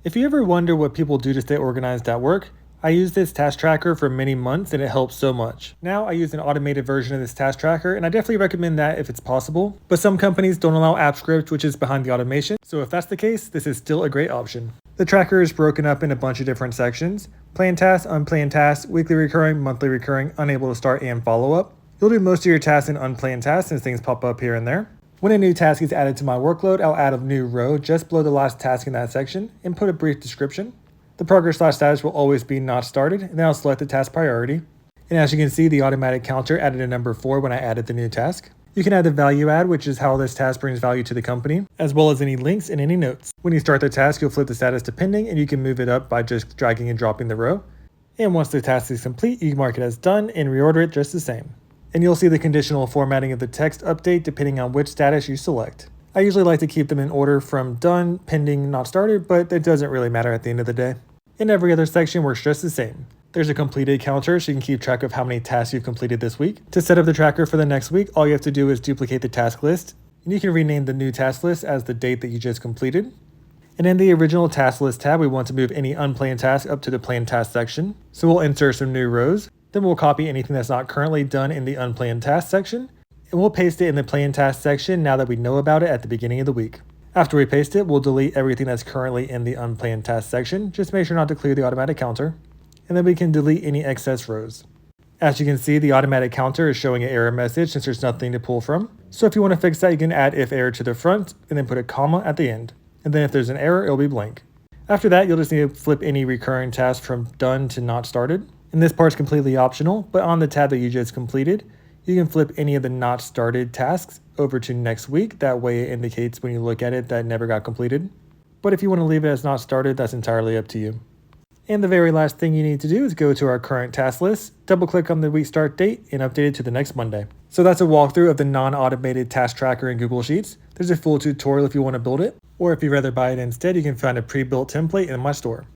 If you ever wonder what people do to stay organized at work, I used this task tracker for many months and it helps so much. Now I use an automated version of this task tracker and I definitely recommend that if it's possible, but some companies don't allow app script, which is behind the automation, so if that's the case, this is still a great option. The tracker is broken up in a bunch of different sections: planned tasks, unplanned tasks, weekly recurring, monthly recurring, unable to start, and follow-up. You'll do most of your tasks in unplanned tasks since things pop up here and there. When a new task is added to my workload, I'll add a new row just below the last task in that section and put a brief description. The progress/status will always be not started, and then I'll select the task priority. And as you can see, the automatic counter added a number 4 when I added the new task. You can add the value add, which is how this task brings value to the company, as well as any links and any notes. When you start the task, you'll flip the status to pending, and you can move it up by just dragging and dropping the row. And once the task is complete, you can mark it as done and reorder it just the same. And you'll see the conditional formatting of the text update depending on which status you select. I usually like to keep them in order from done, pending, not started, but it doesn't really matter at the end of the day. And every other section works just the same. There's a completed counter so you can keep track of how many tasks you've completed this week. To set up the tracker for the next week, all you have to do is duplicate the task list, and you can rename the new task list as the date that you just completed. And in the original task list tab, we want to move any unplanned task up to the planned task section. So we'll insert some new rows. Then we'll copy anything that's not currently done in the unplanned task section, and we'll paste it in the planned task section now that we know about it at the beginning of the week. After we paste it, we'll delete everything that's currently in the unplanned task section. Just make sure not to clear the automatic counter, and then we can delete any excess rows. As you can see, the automatic counter is showing an error message since there's nothing to pull from. So if you want to fix that, you can add if error to the front and then put a comma at the end. And then if there's an error, it'll be blank. After that, you'll just need to flip any recurring task from done to not started. And this part's completely optional, but on the tab that you just completed, you can flip any of the not started tasks over to next week. That way it indicates when you look at it that it never got completed. But if you want to leave it as not started, that's entirely up to you. And the very last thing you need to do is go to our current task list, double click on the week start date, and update it to the next Monday. So that's a walkthrough of the non-automated task tracker in Google Sheets. There's a full tutorial if you want to build it, or if you'd rather buy it instead, you can find a pre-built template in my store.